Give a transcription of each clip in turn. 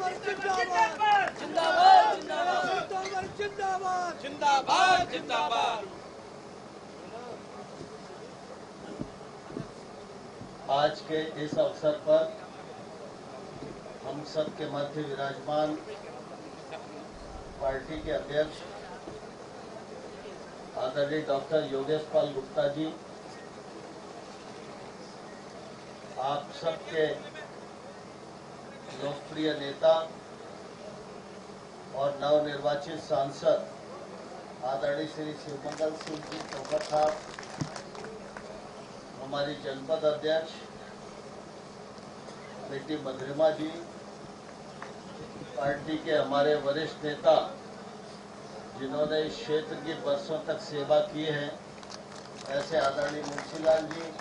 तोमर जिंदाबाद जिंदाबाद जिंदाबाद तोमर जिंदाबाद जिंदाबाद जिंदाबाद। आज के इस अवसर पर हम सब के मध्य विराजमान पार्टी के अध्यक्ष आदरणीय डॉक्टर योगेश पाल गुप्ता जी, आप सबके लोकप्रिय नेता और नवनिर्वाचित सांसद आदरणीय श्री शिवमंगल सिंह जी तोमर साहब, हमारी जनपद अध्यक्ष बेटी मधुरिमा जी, पार्टी के हमारे वरिष्ठ नेता जिन्होंने इस क्षेत्र की बरसों तक सेवा की है, ऐसे आदरणीय मुंशीलाल जी,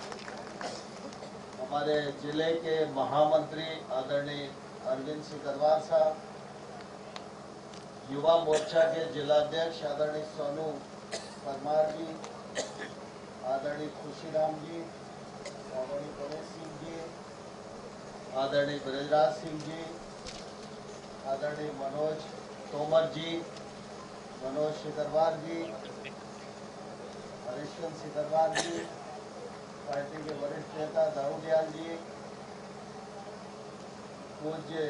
हमारे जिले के महामंत्री आदरणीय अरविंद सिकरवार साहब, युवा मोर्चा के जिलाध्यक्ष आदरणीय सोनू परमार जी, आदरणीय खुशीराम जी, आदरणीय गणेश सिंह जी, आदरणीय ब्रजराज सिंह जी, आदरणीय मनोज तोमर जी, मनोज सिकरवार जी, हरीश्चंद्र सिकरवार जी, पार्टी के वरिष्ठ नेता दाऊदयाल जी, पूज्य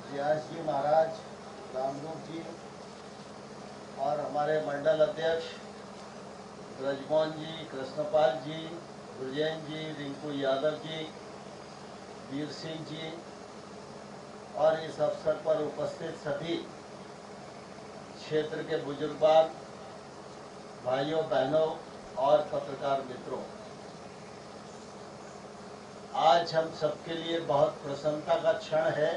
जियास जी महाराज, रामरूप जी और हमारे मंडल अध्यक्ष ब्रजमोहन जी, कृष्णपाल जी, ब्रजेन जी, रिंकू यादव जी, वीर सिंह जी और इस अवसर पर उपस्थित सभी क्षेत्र के बुजुर्गवान भाइयों बहनों और पत्रकार मित्रों, आज हम सबके लिए बहुत प्रसन्नता का क्षण है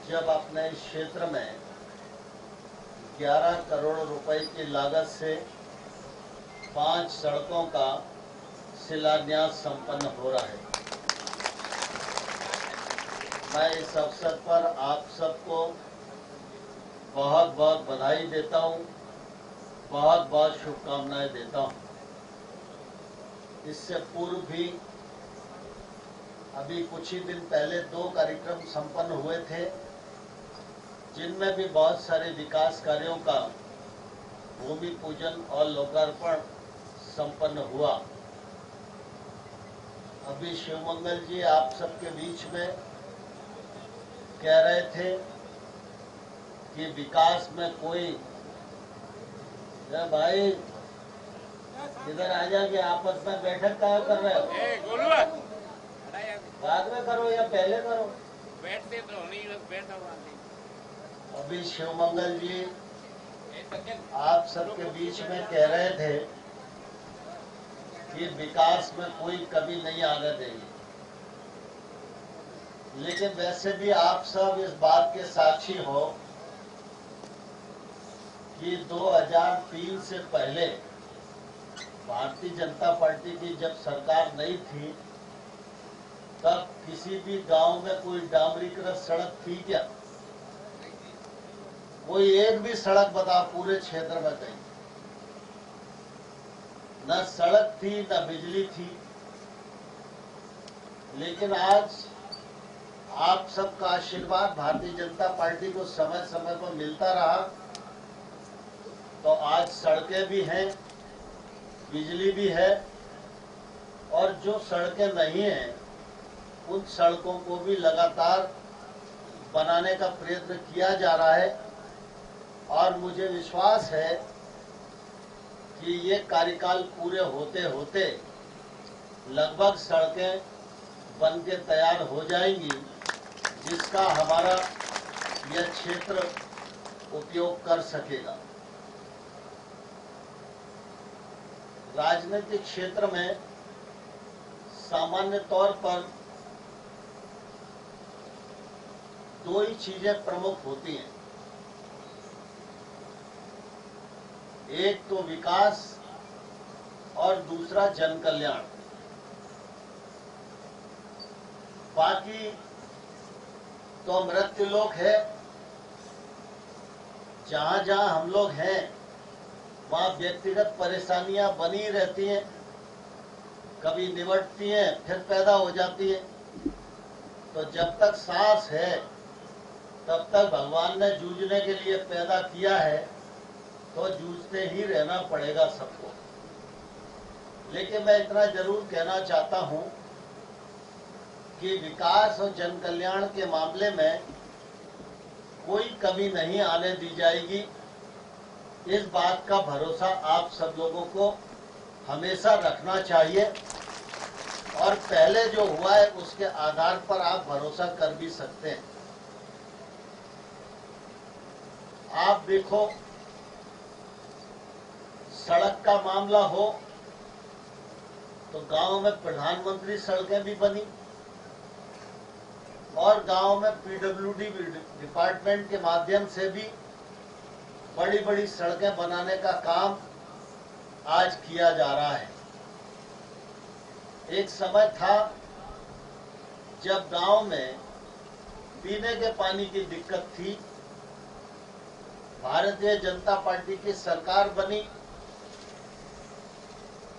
जब अपने इस क्षेत्र में 11 करोड़ रुपए की लागत से 5 सड़कों का शिलान्यास संपन्न हो रहा है। मैं इस अवसर पर आप सबको बहुत बहुत बधाई देता हूं, बहुत बहुत शुभकामनाएं देता हूं। इससे पूर्व भी अभी कुछ ही दिन पहले 2 कार्यक्रम संपन्न हुए थे, जिनमें भी बहुत सारे विकास कार्यों का भूमि पूजन और लोकार्पण संपन्न हुआ। अभी शिवमंगल जी आप सबके बीच में कह रहे थे कि विकास में कोई भाई इधर आ जाके आपस में बैठक क्या कर रहे हो? बाद में करो या पहले करो? बैठते तो नहीं, बैठा हुआ नहीं। अभी शिवमंगल जी आप सबके बीच में कह रहे थे कि विकास में कोई कभी नहीं आने देंगे, लेकिन वैसे भी आप सब इस बात के साक्षी हो कि 2003 से पहले भारतीय जनता पार्टी की जब सरकार नहीं थी, तब किसी भी गांव में कोई डामरीकृत सड़क थी क्या? कोई एक भी सड़क बता पूरे क्षेत्र में कहीं? न सड़क थी न बिजली थी। लेकिन आज आप सबका आशीर्वाद भारतीय जनता पार्टी को समय समय पर मिलता रहा, तो आज सड़कें भी हैं, बिजली भी है, और जो सड़कें नहीं हैं उन सड़कों को भी लगातार बनाने का प्रयत्न किया जा रहा है। और मुझे विश्वास है कि ये कार्यकाल पूरे होते होते लगभग सड़कें बन के तैयार हो जाएंगी, जिसका हमारा यह क्षेत्र उपयोग कर सकेगा। राजनीतिक क्षेत्र में सामान्य तौर पर 2 ही चीजें प्रमुख होती हैं, एक तो विकास और दूसरा जन कल्याण। बाकी तो मृत्युलोक है, जहां जहां हम लोग हैं वहां व्यक्तिगत परेशानियां बनी रहती हैं, कभी निपटती हैं फिर पैदा हो जाती है। तो जब तक सांस है तब तक भगवान ने जूझने के लिए पैदा किया है तो जूझते ही रहना पड़ेगा सबको। लेकिन मैं इतना जरूर कहना चाहता हूं कि विकास और जन कल्याण के मामले में कोई कमी नहीं आने दी जाएगी। इस बात का भरोसा आप सब लोगों को हमेशा रखना चाहिए और पहले जो हुआ है उसके आधार पर आप भरोसा कर भी सकते हैं। आप देखो, सड़क का मामला हो तो गांव में प्रधानमंत्री सड़कें भी बनी और गांव में पीडब्ल्यूडी डिपार्टमेंट के माध्यम से भी बड़ी बड़ी सड़कें बनाने का काम आज किया जा रहा है। एक समय था जब गांव में पीने के पानी की दिक्कत थी। भारतीय जनता पार्टी की सरकार बनी,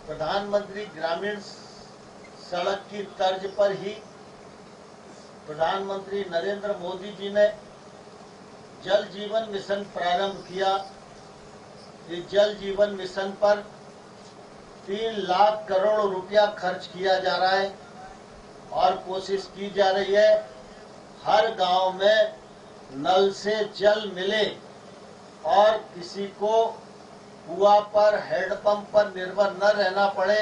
प्रधानमंत्री ग्रामीण सड़क की तर्ज पर ही प्रधानमंत्री नरेंद्र मोदी जी ने जल जीवन मिशन प्रारंभ किया। इस जल जीवन मिशन पर 3 लाख करोड़ रुपया खर्च किया जा रहा है और कोशिश की जा रही है हर गांव में नल से जल मिले और किसी को कुआं पर, हैंडपंप पर निर्भर न रहना पड़े।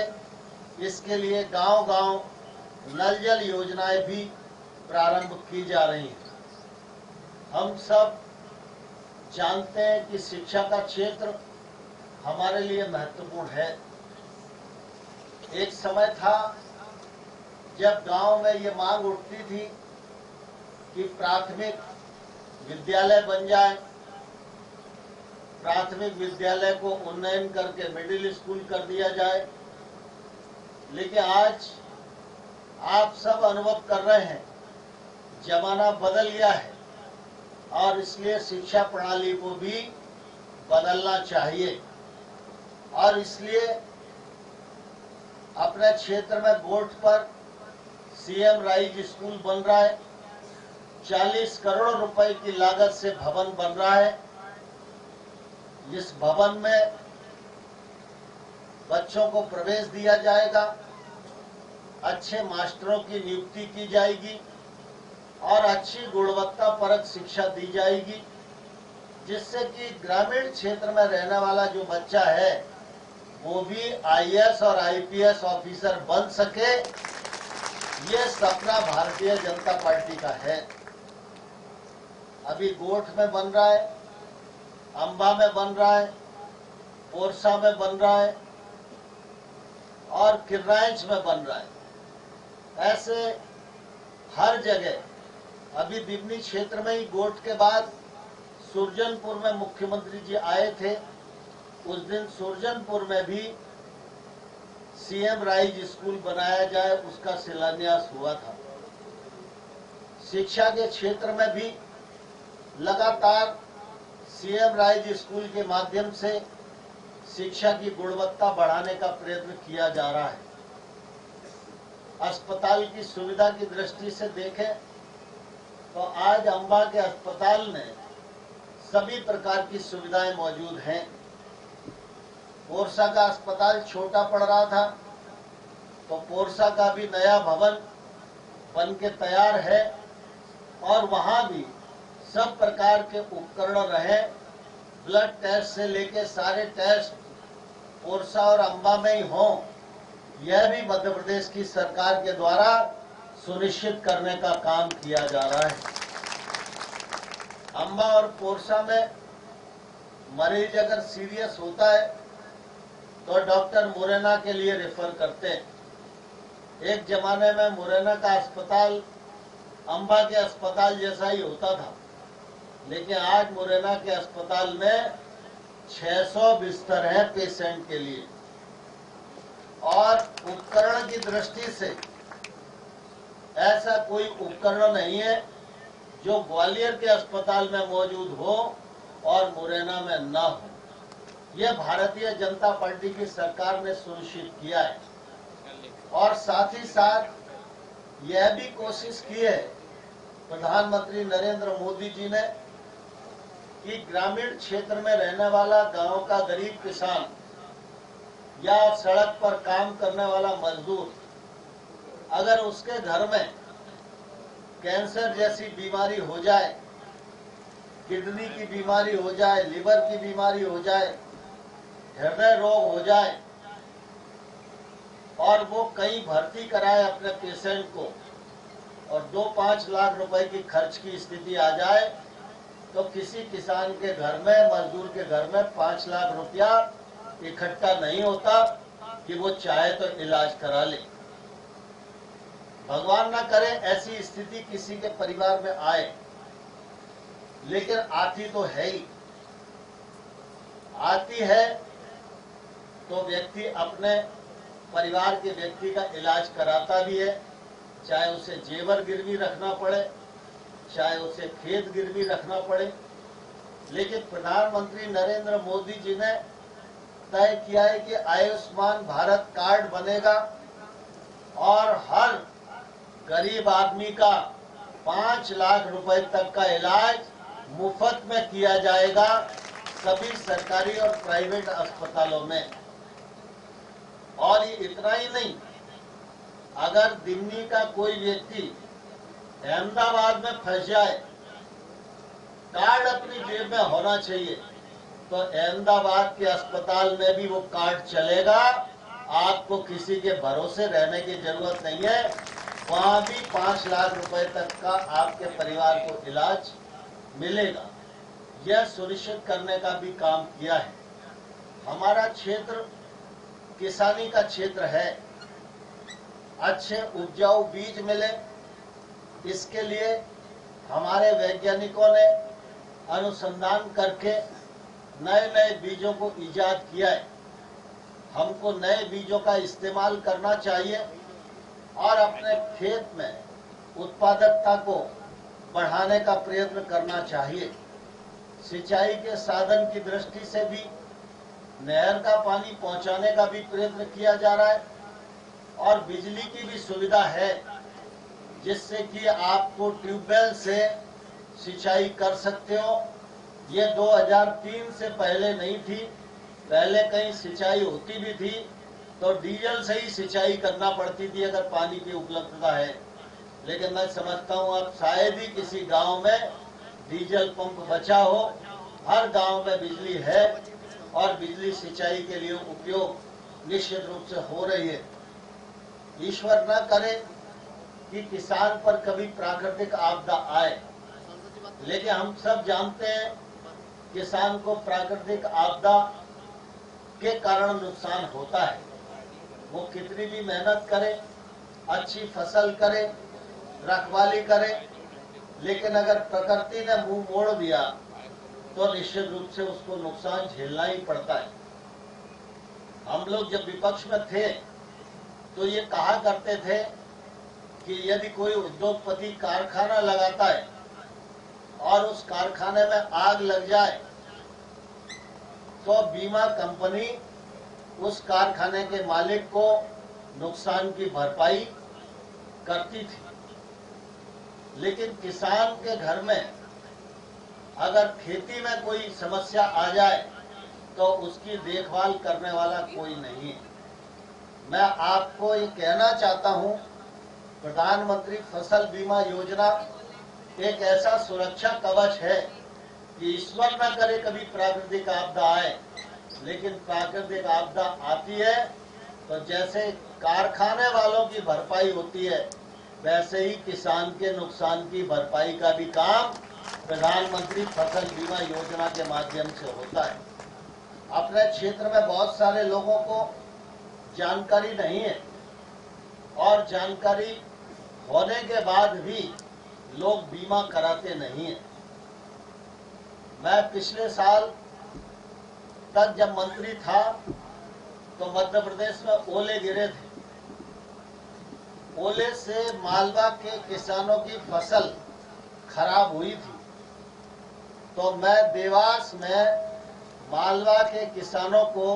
इसके लिए गांव-गांव नल जल योजनाएं भी प्रारंभ की जा रही हैं। हम सब जानते हैं कि शिक्षा का क्षेत्र हमारे लिए महत्वपूर्ण है। एक समय था जब गांव में ये मांग उठती थी कि प्राथमिक विद्यालय बन जाए, प्राथमिक विद्यालय को उन्नयन करके मिडिल स्कूल कर दिया जाए। लेकिन आज आप सब अनुभव कर रहे हैं, जमाना बदल गया है और इसलिए शिक्षा प्रणाली को भी बदलना चाहिए। और इसलिए अपने क्षेत्र में गोठ पर सीएम राइज स्कूल बन रहा है। 40 करोड़ रुपए की लागत से भवन बन रहा है। इस भवन में बच्चों को प्रवेश दिया जाएगा, अच्छे मास्टरों की नियुक्ति की जाएगी और अच्छी गुणवत्ता परक शिक्षा दी जाएगी, जिससे कि ग्रामीण क्षेत्र में रहने वाला जो बच्चा है वो भी आईएएस और आईपीएस ऑफिसर बन सके। ये सपना भारतीय जनता पार्टी का है। अभी गोठ में बन रहा है, अंबा में बन रहा है, पोरसा में बन रहा है और किर्राइंच में बन रहा है। ऐसे हर जगह। अभी दिमनी क्षेत्र में ही गोठ के बाद सुरजनपुर में मुख्यमंत्री जी आए थे। उस दिन सुरजनपुर में भी सीएम राइज स्कूल बनाया जाए, उसका शिलान्यास हुआ था। शिक्षा के क्षेत्र में भी लगातार सीएम राइज स्कूल के माध्यम से शिक्षा की गुणवत्ता बढ़ाने का प्रयत्न किया जा रहा है। अस्पताल की सुविधा की दृष्टि से देखें तो आज अंबा के अस्पताल में सभी प्रकार की सुविधाएं मौजूद हैं। पोरसा का अस्पताल छोटा पड़ रहा था तो पोरसा का भी नया भवन बन के तैयार है और वहां भी सब प्रकार के उपकरण रहे। ब्लड टेस्ट से लेके सारे टेस्ट पोरसा और अंबा में ही हों, यह भी मध्य प्रदेश की सरकार के द्वारा सुनिश्चित करने का काम किया जा रहा है। अंबा और पोरसा में मरीज अगर सीरियस होता है तो डॉक्टर मुरैना के लिए रेफर करते हैं। एक जमाने में मुरैना का अस्पताल अंबा के अस्पताल जैसा ही होता था, लेकिन आज मुरैना के अस्पताल में 600 बिस्तर हैं पेशेंट के लिए और उपकरण की दृष्टि से ऐसा कोई उपकरण नहीं है जो ग्वालियर के अस्पताल में मौजूद हो और मुरैना में न हो। यह भारतीय जनता पार्टी की सरकार ने सुनिश्चित किया है और साथ ही साथ यह भी कोशिश की है प्रधानमंत्री नरेंद्र मोदी जी ने कि ग्रामीण क्षेत्र में रहने वाला गांव का गरीब किसान या सड़क पर काम करने वाला मजदूर अगर उसके घर में कैंसर जैसी बीमारी हो जाए, किडनी की बीमारी हो जाए, लिवर की बीमारी हो जाए, हृदय रोग हो जाए और वो कहीं भर्ती कराए अपने पेशेंट को और 2-5 लाख रुपए की खर्च की स्थिति आ जाए तो किसी किसान के घर में, मजदूर के घर में 5 लाख रुपया इकट्ठा नहीं होता कि वो चाहे तो इलाज करा ले। भगवान ना करे ऐसी स्थिति किसी के परिवार में आए, लेकिन आती तो है ही। आती है तो व्यक्ति अपने परिवार के व्यक्ति का इलाज कराता भी है, चाहे उसे जेवर गिरवी रखना पड़े, चाहे उसे खेत गिरवी रखना पड़े। लेकिन प्रधानमंत्री नरेंद्र मोदी जी ने तय किया है कि आयुष्मान भारत कार्ड बनेगा और हर गरीब आदमी का 5 लाख रुपए तक का इलाज मुफ्त में किया जाएगा सभी सरकारी और प्राइवेट अस्पतालों में। और ये इतना ही नहीं, अगर दिल्ली का कोई व्यक्ति अहमदाबाद में फंस जाए, कार्ड अपनी जेब में होना चाहिए, तो अहमदाबाद के अस्पताल में भी वो कार्ड चलेगा। आपको किसी के भरोसे रहने की जरूरत नहीं है, वहां भी 5 लाख रुपए तक का आपके परिवार को इलाज मिलेगा। यह सुनिश्चित करने का भी काम किया है। हमारा क्षेत्र किसानी का क्षेत्र है, अच्छे उपजाऊ बीज मिले, इसके लिए हमारे वैज्ञानिकों ने अनुसंधान करके नए नए बीजों को इजाद किया है। हमको नए बीजों का इस्तेमाल करना चाहिए और अपने खेत में उत्पादकता को बढ़ाने का प्रयत्न करना चाहिए। सिंचाई के साधन की दृष्टि से भी नहर का पानी पहुंचाने का भी प्रयत्न किया जा रहा है और बिजली की भी सुविधा है, जिससे कि आपको ट्यूबवेल से सिंचाई कर सकते हो। ये 2003 से पहले नहीं थी, पहले कहीं सिंचाई होती भी थी तो डीजल से ही सिंचाई करना पड़ती थी अगर पानी की उपलब्धता है। लेकिन मैं समझता हूँ अब शायद ही किसी गांव में डीजल पंप बचा हो। हर गांव में बिजली है और बिजली सिंचाई के लिए उपयोग निश्चित रूप से हो रही है। ईश्वर न करे कि किसान पर कभी प्राकृतिक आपदा आए, लेकिन हम सब जानते हैं किसान को प्राकृतिक आपदा के कारण नुकसान होता है। वो कितनी भी मेहनत करे, अच्छी फसल करे, रखवाली करे, लेकिन अगर प्रकृति ने मुंह मोड़ दिया तो निश्चित रूप से उसको नुकसान झेलना ही पड़ता है। हम लोग जब विपक्ष में थे तो ये कहा करते थे कि यदि कोई उद्योगपति कारखाना लगाता है और उस कारखाने में आग लग जाए तो बीमा कंपनी उस कारखाने के मालिक को नुकसान की भरपाई करती थी। लेकिन किसान के घर में अगर खेती में कोई समस्या आ जाए तो उसकी देखभाल करने वाला कोई नहीं है। मैं आपको ये कहना चाहता हूँ, प्रधानमंत्री फसल बीमा योजना एक ऐसा सुरक्षा कवच है कि ईश्वर न करे कभी प्राकृतिक आपदा आए, लेकिन प्राकृतिक आपदा आती है तो जैसे कारखाने वालों की भरपाई होती है, वैसे ही किसान के नुकसान की भरपाई का भी काम प्रधानमंत्री फसल बीमा योजना के माध्यम से होता है। अपने क्षेत्र में बहुत सारे लोगों को जानकारी नहीं है और जानकारी होने के बाद भी लोग बीमा कराते नहीं है। मैं पिछले साल तक जब मंत्री था तो मध्य प्रदेश में ओले गिरे थे। ओले से मालवा के किसानों की फसल खराब हुई थी, तो मैं देवास में मालवा के किसानों को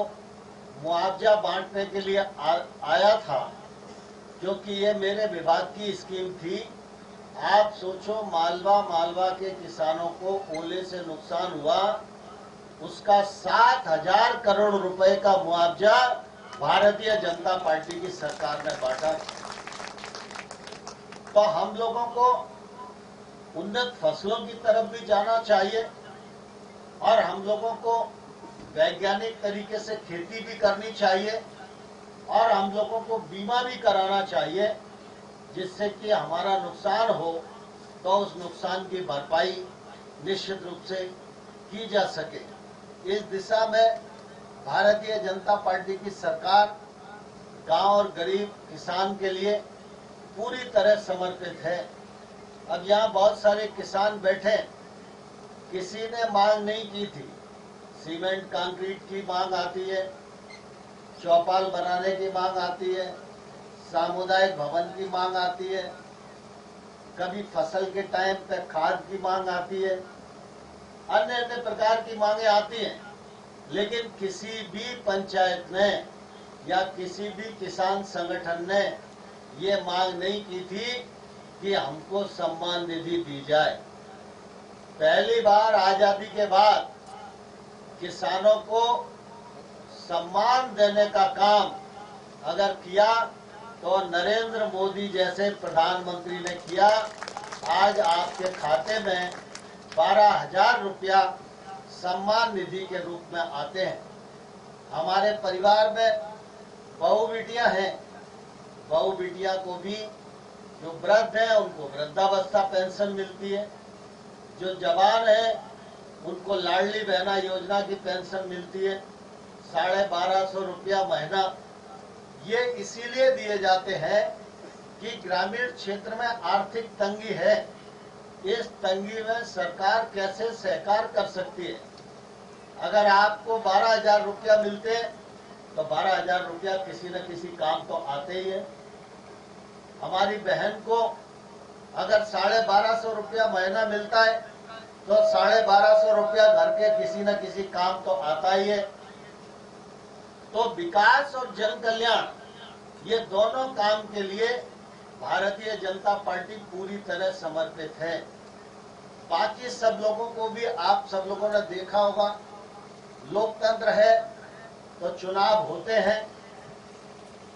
मुआवजा बांटने के लिए आया था, क्योंकि ये मेरे विभाग की स्कीम थी आप सोचो, मालवा के किसानों को ओले से नुकसान हुआ, उसका 7,000 करोड़ रुपए का मुआवजा भारतीय जनता पार्टी की सरकार ने बांटा। तो हम लोगों को उन्नत फसलों की तरफ भी जाना चाहिए और हम लोगों को वैज्ञानिक तरीके से खेती भी करनी चाहिए और हम लोगों को बीमा भी कराना चाहिए, जिससे कि हमारा नुकसान हो तो उस नुकसान की भरपाई निश्चित रूप से की जा सके। इस दिशा में भारतीय जनता पार्टी की सरकार गांव और गरीब किसान के लिए पूरी तरह समर्पित है। अब यहाँ बहुत सारे किसान बैठे, किसी ने मांग नहीं की थी। सीमेंट कंक्रीट की मांग आती है, चौपाल बनाने की मांग आती है, सामुदायिक भवन की मांग आती है, कभी फसल के टाइम पे खाद की मांग आती है, अन्य अन्य प्रकार की मांगे आती हैं। लेकिन किसी भी पंचायत ने या किसी भी किसान संगठन ने ये मांग नहीं की थी कि हमको सम्मान निधि दी जाए। पहली बार आजादी के बाद किसानों को सम्मान देने का काम अगर किया तो नरेंद्र मोदी जैसे प्रधानमंत्री ने किया। आज आपके खाते में 12,000 रुपया सम्मान निधि के रूप में आते हैं। हमारे परिवार में बहू बिटियां हैं, बहू बिटिया को भी जो वृद्ध हैं उनको वृद्धावस्था पेंशन मिलती है, जो जवान है उनको लाडली बहना योजना की पेंशन मिलती है, 1250 रुपया महीना। ये इसीलिए दिए जाते हैं कि ग्रामीण क्षेत्र में आर्थिक तंगी है, इस तंगी में सरकार कैसे सहकार कर सकती है। अगर आपको 12,000 रुपया मिलते तो 12,000 रुपया किसी न किसी काम तो आते ही है। हमारी बहन को अगर 1250 रुपया महीना मिलता है तो 1250 रुपया घर के किसी न किसी काम तो आता ही है। तो विकास और जन कल्याण, ये दोनों काम के लिए भारतीय जनता पार्टी पूरी तरह समर्पित है। बाकी सब लोगों को भी आप सब लोगों ने देखा होगा, लोकतंत्र है तो चुनाव होते हैं,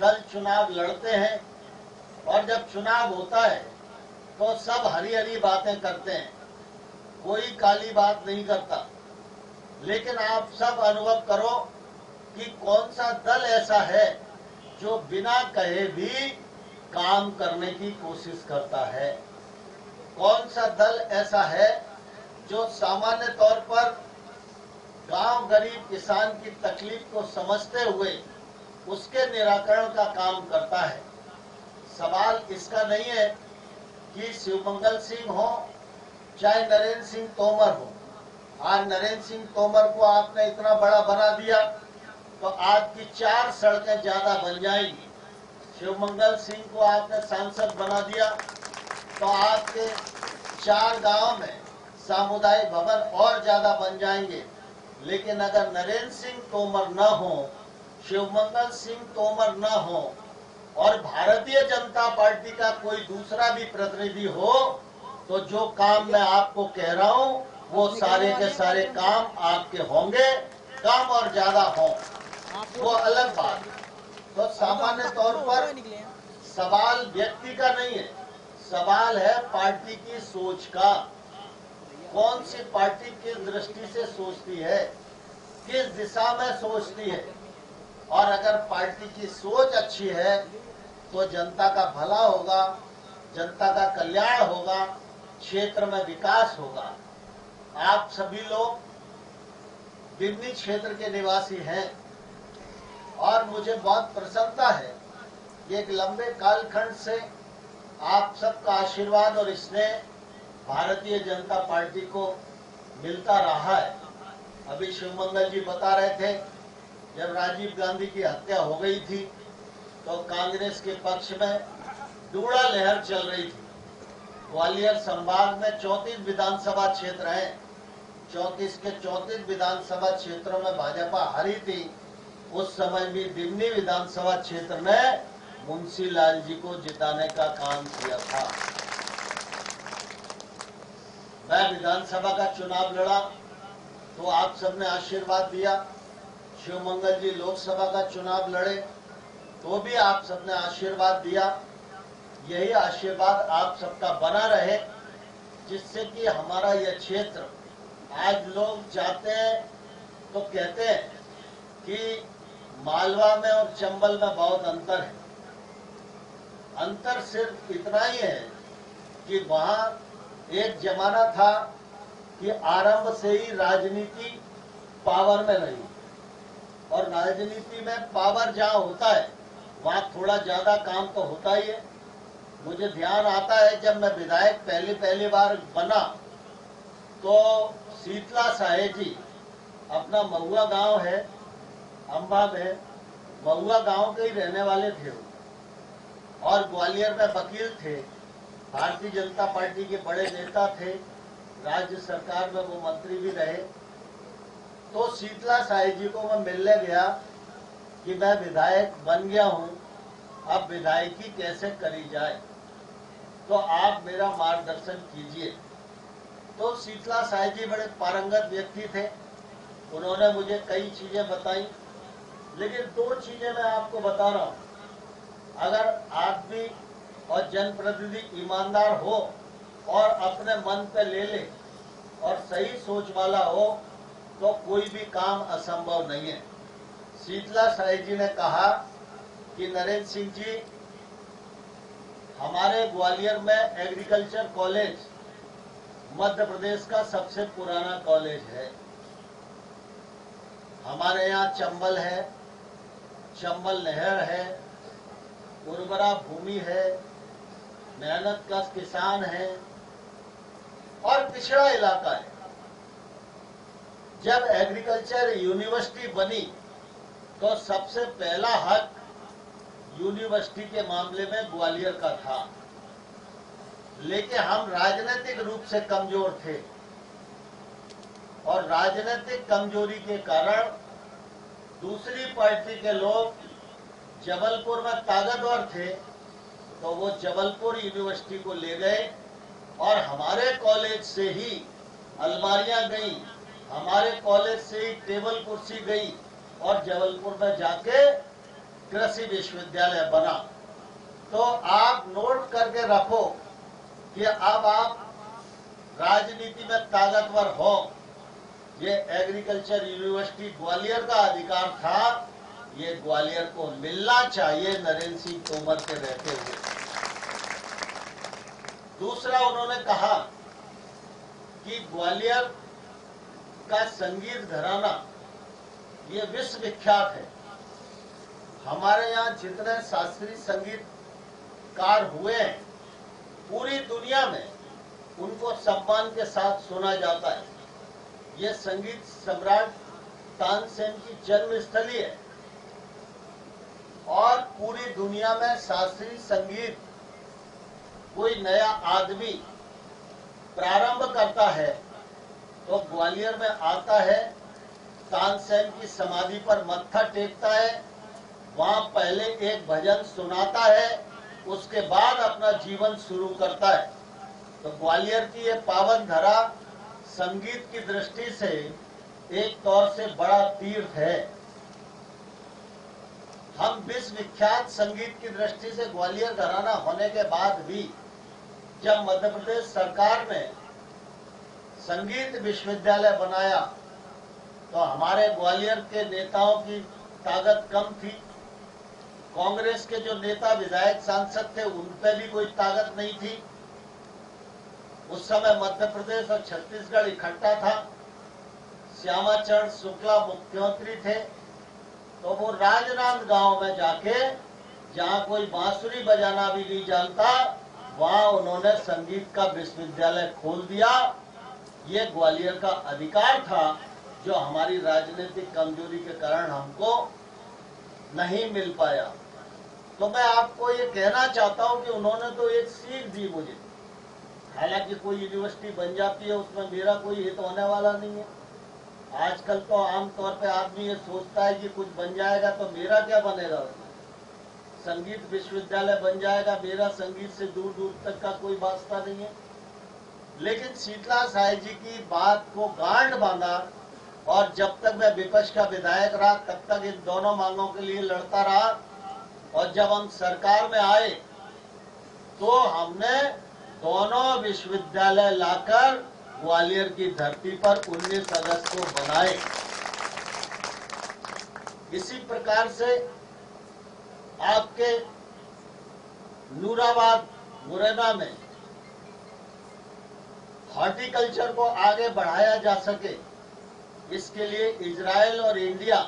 दल चुनाव लड़ते हैं और जब चुनाव होता है तो सब हरी हरी बातें करते हैं, कोई काली बात नहीं करता। लेकिन आप सब अनुभव करो कि कौन सा दल ऐसा है जो बिना कहे भी काम करने की कोशिश करता है। कौन सा दल ऐसा है जो सामान्य तौर पर गांव गरीब किसान की तकलीफ को समझते हुए उसके निराकरण का काम करता है। सवाल इसका नहीं है कि शिवमंगल सिंह हो चाहे नरेंद्र सिंह तोमर हो। आज नरेंद्र सिंह तोमर को आपने इतना बड़ा बना दिया तो आज की 4 सड़कें ज्यादा बन जाएंगी। शिवमंगल सिंह को आपने सांसद बना दिया तो आपके 4 गांव में सामुदायिक भवन और ज्यादा बन जाएंगे। लेकिन अगर नरेंद्र सिंह तोमर न हो, शिवमंगल सिंह तोमर न हो और भारतीय जनता पार्टी का कोई दूसरा भी प्रतिनिधि हो तो जो काम मैं आपको कह रहा हूँ वो सारे के सारे काम आपके होंगे, काम और ज्यादा हों, वो अलग बात। तो सामान्य तौर पर सवाल व्यक्ति का नहीं है, सवाल है पार्टी की सोच का। कौन सी पार्टी किस दृष्टि से सोचती है, किस दिशा में सोचती है। और अगर पार्टी की सोच अच्छी है तो जनता का भला होगा, जनता का कल्याण होगा, क्षेत्र में विकास होगा। आप सभी लोग बिन्नी क्षेत्र के निवासी हैं और मुझे बहुत प्रसन्नता है कि एक लंबे कालखंड से आप सबका आशीर्वाद और स्नेह भारतीय जनता पार्टी को मिलता रहा है। अभी शिवमंगल जी बता रहे थे जब राजीव गांधी की हत्या हो गई थी तो कांग्रेस के पक्ष में डूड़ा लहर चल रही थी। ग्वालियर संभाग में 34 विधानसभा क्षेत्र हैं, 34 के 34 विधानसभा क्षेत्रों में भाजपा हारी थी। उस समय भी दिमनी विधानसभा क्षेत्र में मुंशी लाल जी को जिताने का काम किया था। मैं विधानसभा का चुनाव लड़ा तो आप सबने आशीर्वाद दिया। शिवमंगल जी लोकसभा का चुनाव लड़े तो भी आप सबने आशीर्वाद दिया। यही आशीर्वाद आप सबका बना रहे, जिससे कि हमारा यह क्षेत्र, आज लोग जाते हैं तो कहते हैं कि मालवा में और चंबल में बहुत अंतर है। अंतर सिर्फ इतना ही है कि वहां एक जमाना था कि आरंभ से ही राजनीति पावर में रही, और राजनीति में पावर जहां होता है वहां थोड़ा ज्यादा काम तो होता ही है। मुझे ध्यान आता है जब मैं विधायक पहली बार बना तो शीतला साहे जी, अपना महुआ गांव है अंबा में, महुआ गांव के ही रहने वाले थे वो, और ग्वालियर में वकील थे, भारतीय जनता पार्टी के बड़े नेता थे, राज्य सरकार में वो मंत्री भी रहे। तो शीतला साहे जी को मैं मिलने गया कि मैं विधायक बन गया हूं, अब विधायकी कैसे करी जाए, तो आप मेरा मार्गदर्शन कीजिए। तो शीतला साहे जी बड़े पारंगत व्यक्ति थे, उन्होंने मुझे कई चीजें बताई, लेकिन दो चीजें मैं आपको बता रहा हूं। अगर आदमी और जनप्रतिनिधि ईमानदार हो और अपने मन पे ले ले और सही सोच वाला हो तो कोई भी काम असंभव नहीं है। शीतला साहे जी ने कहा कि नरेंद्र सिंह जी, हमारे ग्वालियर में एग्रीकल्चर कॉलेज मध्य प्रदेश का सबसे पुराना कॉलेज है। हमारे यहाँ चंबल है, चंबल नहर है, उर्वरा भूमि है, मेहनत कश किसान है और पिछड़ा इलाका है। जब एग्रीकल्चर यूनिवर्सिटी बनी तो सबसे पहला हक यूनिवर्सिटी के मामले में ग्वालियर का था, लेकिन हम राजनीतिक रूप से कमजोर थे और राजनीतिक कमजोरी के कारण दूसरी पार्टी के लोग जबलपुर में ताकतवर थे तो वो जबलपुर यूनिवर्सिटी को ले गए और हमारे कॉलेज से ही अलमारियां गई, हमारे कॉलेज से ही टेबल कुर्सी गई और जबलपुर में जाके कृषि विश्वविद्यालय बना। तो आप नोट करके रखो कि अब आप राजनीति में ताकतवर हो। ये एग्रीकल्चर यूनिवर्सिटी ग्वालियर का अधिकार था, ये ग्वालियर को मिलना चाहिए नरेंद्र सिंह तोमर के रहते हुए। दूसरा, उन्होंने कहा कि ग्वालियर का संगीत घराना ये विश्व विख्यात है। हमारे यहाँ जितने शास्त्रीय संगीतकार हुए हैं पूरी दुनिया में उनको सम्मान के साथ सुना जाता है। ये संगीत सम्राट तानसेन की जन्मस्थली है और पूरी दुनिया में शास्त्रीय संगीत कोई नया आदमी प्रारंभ करता है तो ग्वालियर में आता है, तानसेन की समाधि पर मत्था टेकता है, वहां पहले एक भजन सुनाता है, उसके बाद अपना जीवन शुरू करता है। तो ग्वालियर की ये पावन धरा संगीत की दृष्टि से एक तौर से बड़ा तीर्थ है। हम विश्व विख्यात संगीत की दृष्टि से ग्वालियर घराना होने के बाद भी जब मध्य प्रदेश सरकार ने संगीत विश्वविद्यालय बनाया तो हमारे ग्वालियर के नेताओं की ताकत कम थी। कांग्रेस के जो नेता विधायक सांसद थे उन पे भी कोई ताकत नहीं थी। उस समय मध्य प्रदेश और छत्तीसगढ़ इकट्ठा था, श्यामाचरण शुक्ला मुख्यमंत्री थे, तो वो राजनांदगांव में जाके जहां कोई बांसुरी बजाना भी नहीं जानता वहां उन्होंने संगीत का विश्वविद्यालय खोल दिया। ये ग्वालियर का अधिकार था जो हमारी राजनीतिक कमजोरी के कारण हमको नहीं मिल पाया। तो मैं आपको ये कहना चाहता हूं कि उन्होंने तो एक सीख दी मुझे। हालांकि कोई यूनिवर्सिटी बन जाती है उसमें मेरा कोई हित होने वाला नहीं है। आजकल तो आमतौर पे आदमी ये सोचता है कि कुछ बन जाएगा तो मेरा क्या बनेगा। संगीत विश्वविद्यालय बन जाएगा, मेरा संगीत से दूर दूर तक का कोई वास्ता नहीं है। लेकिन शीतला साई जी की बात को गांठ बांधा और जब तक मैं विपक्ष का विधायक रहा तब तक इन दोनों मांगों के लिए लड़ता रहा। और जब हम सरकार में आए तो हमने दोनों विश्वविद्यालय लाकर ग्वालियर की धरती पर 19 अगस्त को बनाए। इसी प्रकार से आपके नूराबाद मुरैना में हॉर्टिकल्चर को आगे बढ़ाया जा सके, इसके लिए इजराइल और इंडिया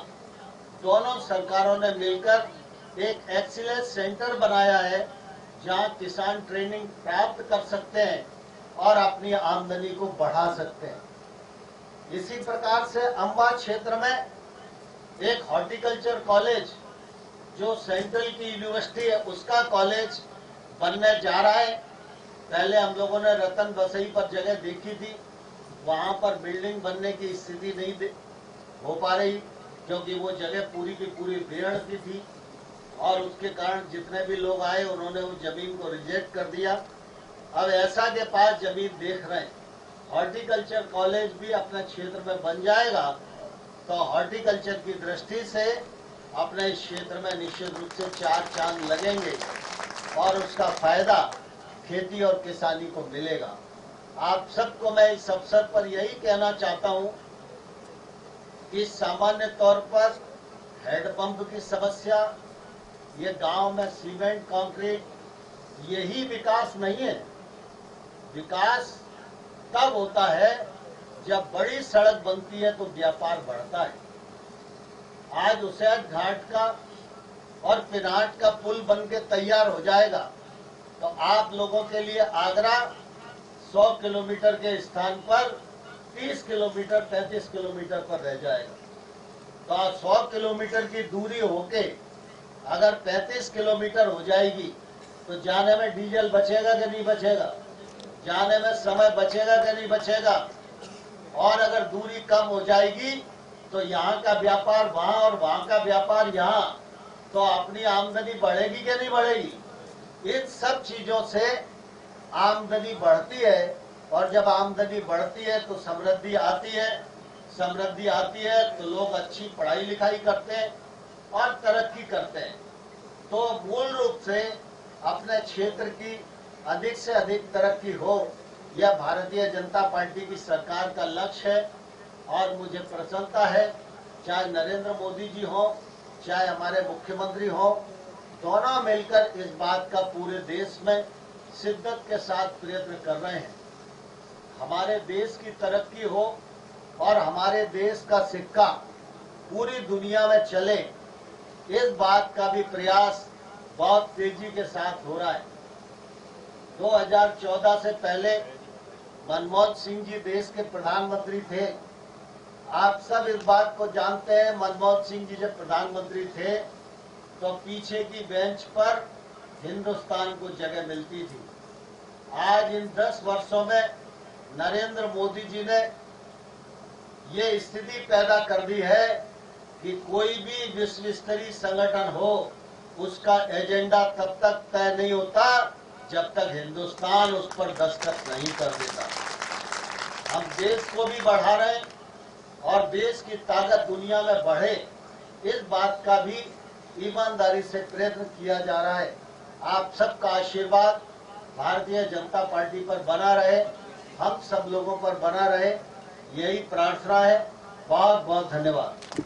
दोनों सरकारों ने मिलकर एक एक्सीलेंस सेंटर बनाया है, जहां किसान ट्रेनिंग प्राप्त कर सकते हैं और अपनी आमदनी को बढ़ा सकते हैं। इसी प्रकार से अंबा क्षेत्र में एक हॉर्टिकल्चर कॉलेज जो सेंट्रल की यूनिवर्सिटी है उसका कॉलेज बनने जा रहा है। पहले हम लोगों ने रतन बसई पर जगह देखी थी, वहां पर बिल्डिंग बनने की स्थिति नहीं हो पा रही, क्योंकि वो जगह पूरी की पूरी बेहड़ की थी और उसके कारण जितने भी लोग आए उन्होंने उस जमीन को रिजेक्ट कर दिया। अब ऐसा के पास जमीन देख रहे हैं, हॉर्टिकल्चर कॉलेज भी अपने क्षेत्र में बन जाएगा तो हॉर्टिकल्चर की दृष्टि से अपने इस क्षेत्र में निश्चित रूप से 4 चांद लगेंगे और उसका फायदा खेती और किसानी को मिलेगा। आप सबको मैं इस अवसर पर यही कहना चाहता हूं कि सामान्य तौर पर हैंडपंप की समस्या, ये गांव में सीमेंट कंक्रीट, यही विकास नहीं है। विकास तब होता है जब बड़ी सड़क बनती है तो व्यापार बढ़ता है। आज उसैद घाट का और पिनाट का पुल बन के तैयार हो जाएगा तो आप लोगों के लिए आगरा 100 किलोमीटर के स्थान पर 30 किलोमीटर 35 किलोमीटर पर रह जाएगा। तो 100 किलोमीटर की दूरी होके अगर 35 किलोमीटर हो जाएगी तो जाने में डीजल बचेगा कि नहीं बचेगा, जाने में समय बचेगा कि नहीं बचेगा। और अगर दूरी कम हो जाएगी तो यहाँ का व्यापार वहाँ और वहाँ का व्यापार यहाँ, तो अपनी आमदनी बढ़ेगी कि नहीं बढ़ेगी। इन सब चीजों से आमदनी बढ़ती है और जब आमदनी बढ़ती है तो समृद्धि आती है, समृद्धि आती है तो लोग अच्छी पढ़ाई लिखाई करते हैं और तरक्की करते हैं। तो मूल रूप से अपने क्षेत्र की अधिक से अधिक तरक्की हो, यह भारतीय जनता पार्टी की सरकार का लक्ष्य है। और मुझे प्रसन्नता है, चाहे नरेंद्र मोदी जी हो चाहे हमारे मुख्यमंत्री हो, दोनों मिलकर इस बात का पूरे देश में शिद्दत के साथ प्रयत्न कर रहे हैं। हमारे देश की तरक्की हो और हमारे देश का सिक्का पूरी दुनिया में चले, इस बात का भी प्रयास बहुत तेजी के साथ हो रहा है। 2014 से पहले मनमोहन सिंह जी देश के प्रधानमंत्री थे। आप सब इस बात को जानते हैं, मनमोहन सिंह जी जब प्रधानमंत्री थे तो पीछे की बेंच पर हिंदुस्तान को जगह मिलती थी। आज इन 10 वर्षों में नरेंद्र मोदी जी ने ये स्थिति पैदा कर दी है कि कोई भी विश्व स्तरीय संगठन हो, उसका एजेंडा तब तक तय नहीं होता जब तक हिंदुस्तान उस पर दस्तखत नहीं कर देता। हम देश को भी बढ़ा रहे हैं और देश की ताकत दुनिया में बढ़े, इस बात का भी ईमानदारी से प्रयत्न किया जा रहा है। आप सबका आशीर्वाद भारतीय जनता पार्टी पर बना रहे, हम सब लोगों पर बना रहे, यही प्रार्थना है। बहुत बहुत धन्यवाद।